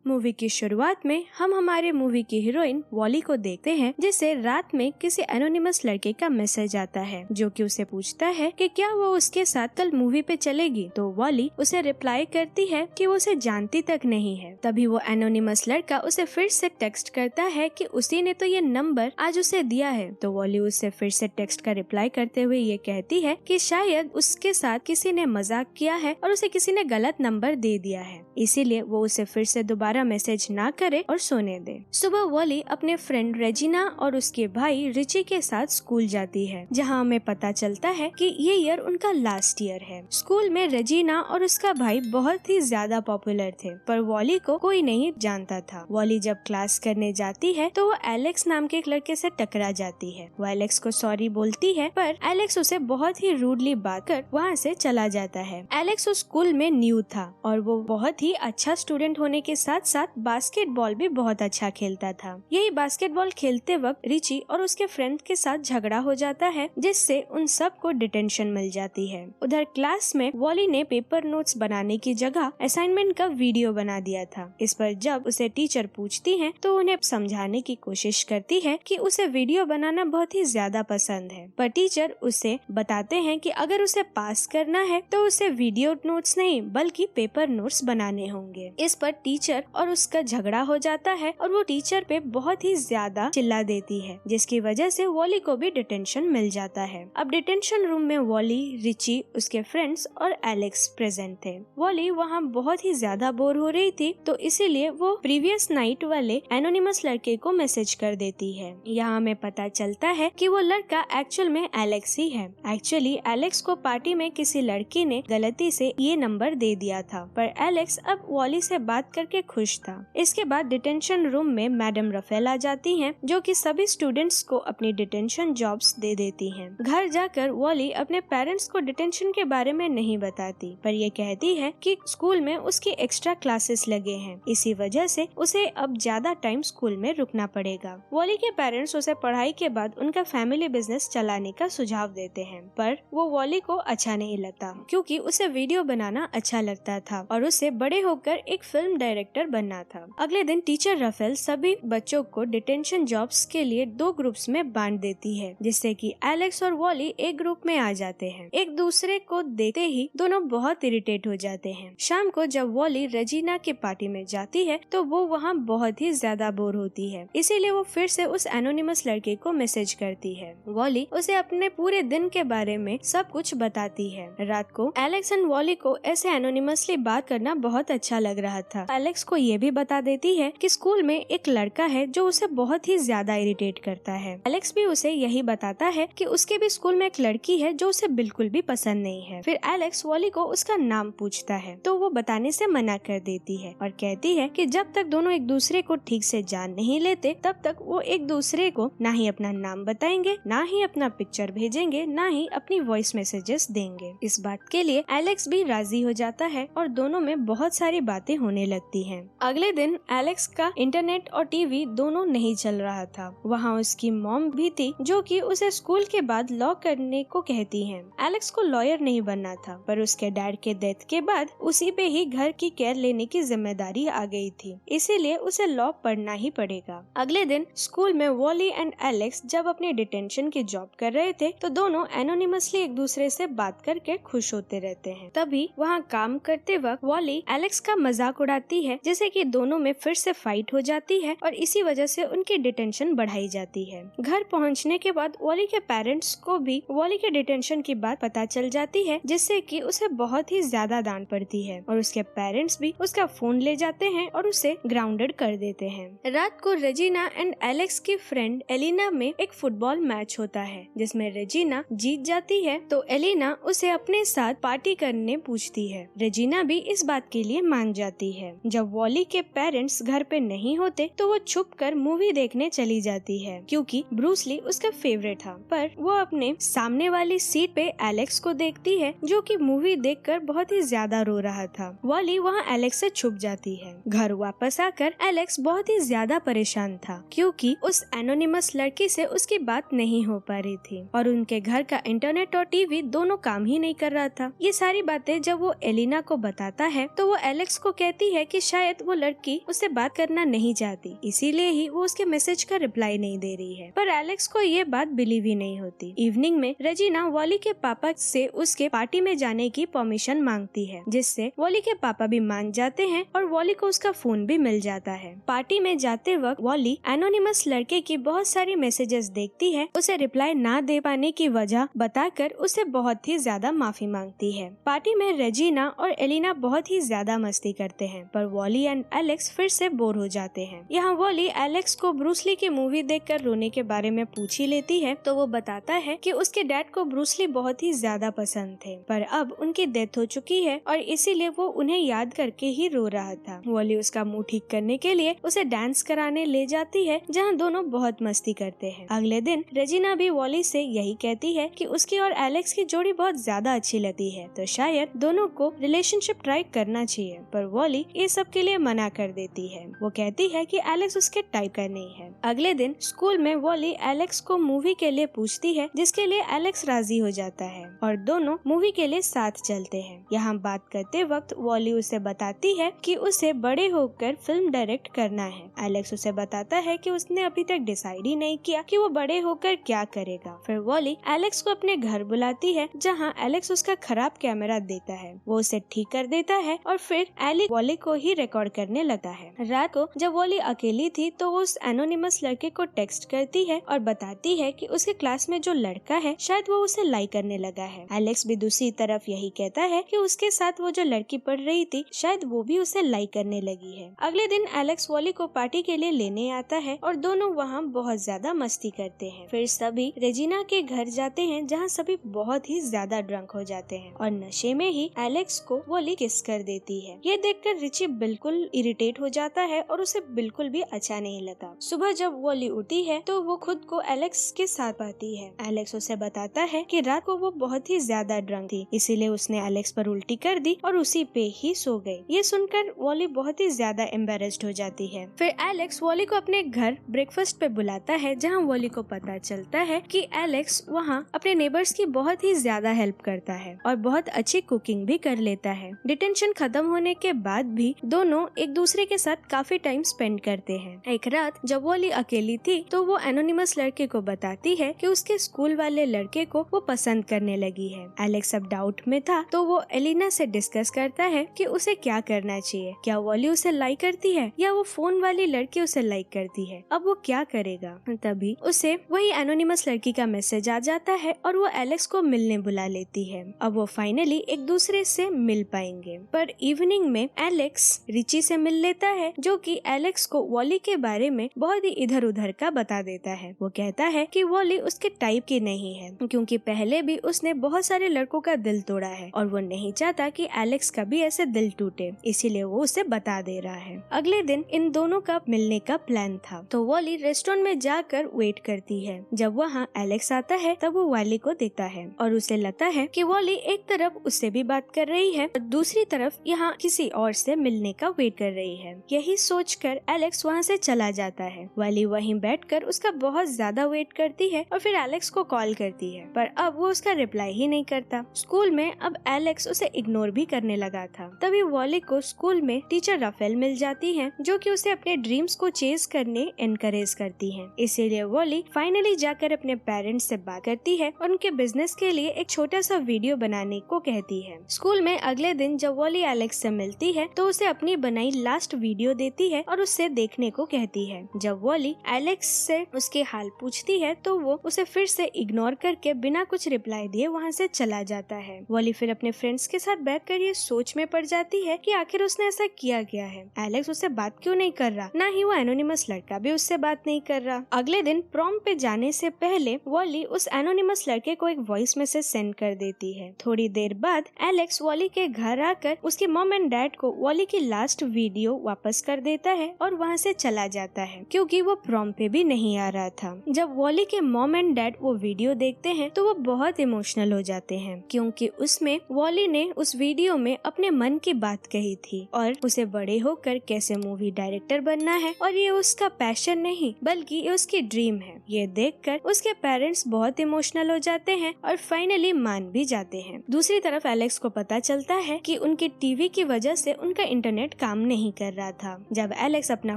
Movie की शुरुआत में हम हमारे मूवी की हीरोइन वॉली को देखते हैं, जिसे रात में किसी एनोनिमस लड़के का मैसेज आता है जो कि उसे पूछता है कि क्या वो उसके साथ कल मूवी पे चलेगी। तो वॉली उसे रिप्लाई करती है कि वो उसे जानती तक नहीं है। तभी वो एनोनिमस लड़का उसे फिर से टेक्स्ट करता है कि उसी ने तो ये नंबर आज उसे दिया है। तो वॉली उसे फिर से टेक्स्ट का रिप्लाई करते हुए ये कहती है कि शायद उसके साथ किसी ने मजाक किया है और उसे किसी ने गलत नंबर दे दिया है, इसीलिए वो उसे फिर से दोबारा मैसेज ना करे और सोने दे। सुबह वॉली अपने फ्रेंड रेजिना और उसके भाई रिची के साथ स्कूल जाती है, जहां हमें पता चलता है कि ये ईयर उनका लास्ट ईयर है। स्कूल में रेजिना और उसका भाई बहुत ही ज्यादा पॉपुलर थे, पर वॉली को कोई नहीं जानता था। वॉली जब क्लास करने जाती है तो वो एलेक्स नाम के एक लड़के से टकरा जाती है। वो एलेक्स को सॉरी बोलती है, पर एलेक्स उसे बहुत ही रूडली बात कर वहाँ से चला जाता है। एलेक्स उस स्कूल में न्यू था और वो बहुत ही अच्छा स्टूडेंट होने के साथ साथ बास्केटबॉल भी बहुत अच्छा खेलता था। यही बास्केटबॉल खेलते वक्त रिची और उसके फ्रेंड के साथ झगड़ा हो जाता है, जिससे उन सब को डिटेंशन मिल जाती है। उधर क्लास में वॉली ने पेपर नोट्स बनाने की जगह असाइनमेंट का वीडियो बना दिया था। इस पर जब उसे टीचर पूछती है तो उन्हें समझाने की कोशिश करती है कि उसे वीडियो बनाना बहुत ही ज्यादा पसंद है, पर टीचर उसे बताते हैं कि अगर उसे पास करना है तो उसे वीडियो नोट्स नहीं बल्कि पेपर नोट्स बनाने होंगे। इस पर टीचर और उसका झगड़ा हो जाता है और वो टीचर पे बहुत ही ज्यादा चिल्ला देती है, जिसकी वजह से वॉली को भी डिटेंशन मिल जाता है। अब डिटेंशन रूम में वॉली, रिची, उसके फ्रेंड्स और एलेक्स प्रेजेंट थे। वॉली वहाँ बहुत ही ज्यादा बोर हो रही थी, तो इसीलिए वो प्रीवियस नाइट वाले एनोनिमस लड़के को मैसेज कर देती है। यहाँ हमें पता चलता है कि वो लड़का एक्चुअल में एलेक्स ही है। एक्चुअली एलेक्स को पार्टी में किसी लड़की ने गलती से ये नंबर दे दिया था, पर एलेक्स अब वॉली से बात करके खुश था। इसके बाद डिटेंशन रूम में मैडम रफेल आ जाती हैं, जो कि सभी स्टूडेंट्स को अपनी डिटेंशन जॉब्स दे देती हैं। घर जाकर वॉली अपने पेरेंट्स को डिटेंशन के बारे में नहीं बताती, पर ये कहती है कि स्कूल में उसकी एक्स्ट्रा क्लासेस लगे हैं, इसी वजह से उसे अब ज्यादा टाइम स्कूल में रुकना पड़ेगा। वॉली के पेरेंट्स उसे पढ़ाई के बाद उनका फैमिली बिजनेस चलाने का सुझाव देते हैं, पर वो वॉली को अच्छा नहीं लगता, क्योंकि उसे वीडियो बनाना अच्छा लगता था और उसे बड़े होकर एक फिल्म डायरेक्टर बनना था। अगले दिन टीचर रफेल सभी बच्चों को डिटेंशन जॉब्स के लिए 2 ग्रुप्स में बांट देती है, जिससे कि एलेक्स और वॉली एक ग्रुप में आ जाते हैं। एक दूसरे को देखते ही दोनों बहुत इरिटेट हो जाते हैं। शाम को जब वॉली रेजिना की पार्टी में जाती है तो वो वहाँ बहुत ही ज्यादा बोर होती है, इसीलिए वो फिर से उस एनोनिमस लड़के को मैसेज करती है। वॉली उसे अपने पूरे दिन के बारे में सब कुछ बताती है। रात को एलेक्स एंड वॉली को ऐसे एनोनिमसली बात करना बहुत अच्छा लग रहा था। एलेक्स को ये भी बता देती है कि स्कूल में एक लड़का है जो उसे बहुत ही ज्यादा इरिटेट करता है। एलेक्स भी उसे यही बताता है कि उसके भी स्कूल में एक लड़की है जो उसे बिल्कुल भी पसंद नहीं है। फिर एलेक्स वॉली को उसका नाम पूछता है, तो वो बताने से मना कर देती है और कहती है कि जब तक दोनों एक दूसरे को ठीक से जान नहीं लेते तब तक वो एक दूसरे को ना ही अपना नाम बताएंगे, ना ही अपना पिक्चर भेजेंगे, ना ही अपनी वॉइस मैसेजेस देंगे। इस बात के लिए एलेक्स भी राजी हो जाता है और दोनों में बहुत सारी बातें होने लगती हैं। अगले दिन एलेक्स का इंटरनेट और टीवी दोनों नहीं चल रहा था। वहाँ उसकी मॉम भी थी, जो कि उसे स्कूल के बाद लॉ करने को कहती हैं। एलेक्स को लॉयर नहीं बनना था, पर उसके डैड के डेथ के बाद उसी पे ही घर की केयर लेने की जिम्मेदारी आ गई थी, इसीलिए उसे लॉ पढ़ना ही पड़ेगा। अगले दिन स्कूल में वॉली एंड एलेक्स जब अपनी डिटेंशन की जॉब कर रहे थे तो दोनों एनोनिमसली एक दूसरे से बात करके खुश होते रहते हैं। तभी वहाँ काम करते वक्त वॉली एलेक्स का मजाक उड़ाती है, जिससे कि दोनों में फिर से फाइट हो जाती है और इसी वजह से उनकी डिटेंशन बढ़ाई जाती है। घर पहुँचने के बाद वॉली के पेरेंट्स को भी वॉली के डिटेंशन की बात पता चल जाती है, जिससे कि उसे बहुत ही ज्यादा डांट पड़ती है और उसके पेरेंट्स भी उसका फोन ले जाते हैं और उसे ग्राउंडेड कर देते हैं। रात को रेजिना एंड एलेक्स की फ्रेंड एलिना में एक फुटबॉल मैच होता है, जिसमें रेजिना जीत जाती है तो एलिना उसे अपने साथ पार्टी करने पूछती है। रेजिना भी इस बात के लिए मान जाती है। जब वॉली के पेरेंट्स घर पे नहीं होते तो वो छुपकर मूवी देखने चली जाती है, क्योंकि ब्रूस ली उसका फेवरेट था। पर वो अपने सामने वाली सीट पे एलेक्स को देखती है, जो कि मूवी देखकर बहुत ही ज्यादा रो रहा था। वॉली वहाँ एलेक्स से छुप जाती है। घर वापस आकर एलेक्स बहुत ही ज्यादा परेशान था, क्योंकि उस एनोनिमस लड़की से उसकी बात नहीं हो पा रही थी और उनके घर का इंटरनेट और टीवी दोनों काम ही नहीं कर रहा था। ये सारी बातें जब वो एलिना को बताता है तो वो एलेक्स को कहती है कि शायद शायद वो लड़की उससे बात करना नहीं चाहती, इसीलिए ही वो उसके मैसेज का रिप्लाई नहीं दे रही है। पर एलेक्स को ये बात बिलीव ही नहीं होती। इवनिंग में रेजिना वॉली के पापा से उसके पार्टी में जाने की परमिशन मांगती है, जिससे वॉली के पापा भी मान जाते हैं और वॉली को उसका फोन भी मिल जाता है। पार्टी में जाते वक्त वॉली एनोनिमस लड़के की बहुत सारी मैसेजेस देखती है। उसे रिप्लाई ना दे पाने की वजह बताकर उसे बहुत ही ज्यादा माफी मांगती है। पार्टी में रेजिना और एलिना बहुत ही ज्यादा मस्ती करते हैं, पर वॉली एंड एलेक्स फिर से बोर हो जाते हैं। यहाँ वॉली एलेक्स को ब्रूस ली की मूवी देखकर रोने के बारे में पूछ ही लेती है, तो वो बताता है कि उसके डैड को ब्रूस ली बहुत ही ज्यादा पसंद थे, पर अब उनकी डेथ हो चुकी है और इसीलिए वो उन्हें याद करके ही रो रहा था। वॉली उसका मुंह ठीक करने के लिए उसे डांस कराने ले जाती है, जहाँ दोनों बहुत मस्ती करते हैं। अगले दिन रेजिना भी वॉली से यही कहती है कि उसकी और एलेक्स की जोड़ी बहुत ज्यादा अच्छी लगती है, तो शायद दोनों को रिलेशनशिप ट्राई करना चाहिए, पर वॉली ये सब के लिए मना कर देती है। वो कहती है कि एलेक्स उसके टाइप का नहीं है। अगले दिन स्कूल में वॉली एलेक्स को मूवी के लिए पूछती है, जिसके लिए एलेक्स राजी हो जाता है और दोनों मूवी के लिए साथ चलते हैं। यहाँ बात करते वक्त वॉली उसे बताती है कि उसे बड़े होकर फिल्म डायरेक्ट करना है। एलेक्स उसे बताता है कि उसने अभी तक डिसाइड ही नहीं किया कि वो बड़े होकर क्या करेगा। फिर वॉली एलेक्स को अपने घर बुलाती है, जहाँ एलेक्स उसका खराब कैमरा देता है। वो उसे ठीक कर देता है और फिर एलेक्स वॉली को ही रिकॉर्ड करने लगता है। रात को जब वॉली अकेली थी तो वो उस एनोनिमस लड़के को टेक्स्ट करती है और बताती है कि उसके क्लास में जो लड़का है शायद वो उसे लाइक करने लगा है। एलेक्स भी दूसरी तरफ यही कहता है कि उसके साथ वो जो लड़की पढ़ रही थी शायद वो भी उसे लाइक करने लगी है। अगले दिन एलेक्स वॉली को पार्टी के लिए लेने आता है और दोनों वहाँ बहुत ज्यादा मस्ती करते हैं। फिर सभी रेजिना के घर जाते हैं, जहाँ सभी बहुत ही ज्यादा ड्रंक हो जाते हैं और नशे में ही एलेक्स को वॉली किस कर देती है। ये देखकर रिची बिल्कुल इरिटेट हो जाता है और उसे बिल्कुल भी अच्छा नहीं लगा। सुबह जब वॉली उठी है तो वो खुद को एलेक्स के साथ पाती है। एलेक्स उसे बताता है कि रात को वो बहुत ही ज्यादा ड्रंक थी, इसीलिए उसने एलेक्स पर उल्टी कर दी और उसी पे ही सो गई। ये सुनकर वॉली बहुत ही ज्यादा एम्बेरेस्ड हो जाती है। फिर एलेक्स वॉली को अपने घर ब्रेकफास्ट पे बुलाता है, जहाँ वॉली को पता चलता है कि एलेक्स वहाँ अपने नेबर्स की बहुत ही ज्यादा हेल्प करता है और बहुत अच्छी कुकिंग भी कर लेता है। डिटेंशन खत्म होने के बाद भी दोनों एक दूसरे के साथ काफी टाइम स्पेंड करते हैं। एक रात जब वॉली अकेली थी तो वो एनोनिमस लड़के को बताती है कि उसके स्कूल वाले लड़के को वो पसंद करने लगी है। एलेक्स अब डाउट में था, तो वो एलिना से डिस्कस करता है कि उसे क्या करना चाहिए। क्या वॉली उसे लाइक करती है या वो फोन वाली लड़की उसे लाइक करती है? अब वो क्या करेगा? तभी उसे वही एनोनिमस लड़की का मैसेज आ जाता है और वो एलेक्स को मिलने बुला लेती है। अब वो फाइनली एक दूसरे से मिल पाएंगे। पर इवनिंग में एलेक्स रिची से मिल लेता है, जो कि एलेक्स को वॉली के बारे में बहुत ही इधर उधर का बता देता है। वो कहता है कि वॉली उसके टाइप की नहीं है, क्योंकि पहले भी उसने बहुत सारे लड़कों का दिल तोड़ा है और वो नहीं चाहता कि एलेक्स का भी ऐसे दिल टूटे, इसीलिए वो उसे बता दे रहा है। अगले दिन इन दोनों का मिलने का प्लान था, तो वॉली रेस्टोरेंट में जाकर वेट करती है। जब वहाँ एलेक्स आता है तब वो वॉली को देखता है और उसे लगता है कि वॉली एक तरफ उससे भी बात कर रही है और दूसरी तरफ यहाँ किसी और से मिलने का वेट कर रही है। यही सोचकर एलेक्स वहाँ से चला जाता है। वॉली वहीं बैठकर उसका बहुत ज्यादा वेट करती है और फिर एलेक्स को कॉल करती है, पर अब वो उसका रिप्लाई ही नहीं करता। स्कूल में अब एलेक्स उसे इग्नोर भी करने लगा था। तभी वॉली को स्कूल में टीचर राफेल मिल जाती है, जो कि उसे अपने ड्रीम्स को चेज करने एनकरेज करती है। इसीलिए वॉली फाइनली जाकर अपने पेरेंट्स से बात करती है और उनके बिजनेस के लिए एक छोटा सा वीडियो बनाने को कहती है। स्कूल में अगले दिन जब वॉली एलेक्स से मिलती है तो उसे अपनी बनाई लास्ट वीडियो देती है और उससे देखने को कहती है। जब वॉली एलेक्स से उसके हाल पूछती है तो वो उसे फिर से इग्नोर करके बिना कुछ रिप्लाई दिए वहाँ से चला जाता है। वॉली फिर अपने फ्रेंड्स के साथ बैठकर ये सोच में पड़ जाती है कि आखिर उसने ऐसा किया क्या है। एलेक्स उससे बात क्यों नहीं कर रहा, ना ही वो एनोनिमस लड़का भी उससे बात नहीं कर रहा। अगले दिन प्रॉम पे जाने से पहले वॉली उस एनोनिमस लड़के को एक वॉइस मैसेज सेंड कर देती है। थोड़ी देर बाद एलेक्स वॉली के घर आकर उसके मॉम एंड डैड को वॉली की लास्ट वीडियो वापस कर देता है और वहाँ से चला जाता है, क्योंकि वो प्रॉम पे भी नहीं आ रहा था। जब वॉली के मॉम एंड डैड वो वीडियो देखते हैं तो वो बहुत इमोशनल हो जाते हैं, क्योंकि उसमें वॉली ने उस वीडियो में अपने मन की बात कही थी और उसे बड़े होकर कैसे मूवी डायरेक्टर बनना है और ये उसका पैशन नहीं बल्कि ये उसकी ड्रीम है। ये देखकर उसके पेरेंट्स बहुत इमोशनल हो जाते हैं और फाइनली मान भी जाते हैं। दूसरी तरफ एलेक्स को पता चलता है कि उनके टीवी की वजह से उनका इंटरनेट काम नहीं कर रहा था। जब एलेक्स अपना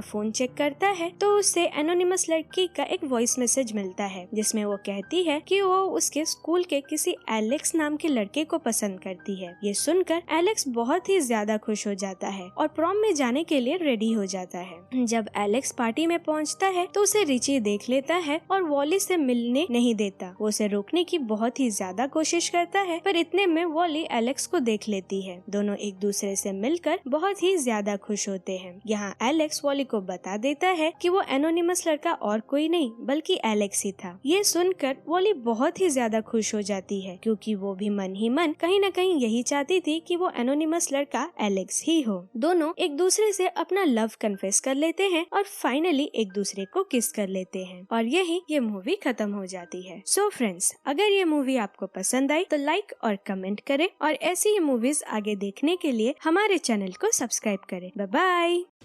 फोन चेक करता है तो उसे एनोनिमस लड़की का एक वॉइस मैसेज मिलता है जिसमें वो कहती है कि वो उसके स्कूल के किसी एलेक्स नाम के लड़के को पसंद करती है। ये सुनकर एलेक्स बहुत ही ज्यादा खुश हो जाता है और प्रॉम में जाने के लिए रेडी हो जाता है। जब एलेक्स पार्टी में पहुंचता है तो उसे रिची देख लेता है और वॉली से मिलने नहीं देता। वो उसे रोकने की बहुत ही ज्यादा कोशिश करता है, पर इतने में वॉली एलेक्स को देख लेती है। दोनों एक दूसरे से मिलकर बहुत ही ज्यादा खुश होते हैं। यहाँ एलेक्स वॉली को बता देता है कि वो एनोनिमस लड़का और कोई नहीं बल्कि एलेक्स ही था। ये सुनकर वॉली बहुत ही ज्यादा खुश हो जाती है क्योंकि वो भी मन ही मन कहीं न कहीं यही चाहती थी कि वो एनोनिमस लड़का एलेक्स ही हो। दोनों एक दूसरे से अपना लव कन्फेस कर लेते हैं और फाइनली एक दूसरे को किस कर लेते हैं और यही ये मूवी खत्म हो जाती है। सो फ्रेंड्स, अगर ये मूवी आपको पसंद आई तो लाइक और कमेंट करें और ऐसी ही मूवीज आगे देखने के लिए हमारे चैनल को सब्सक्राइब करें। Bye bye.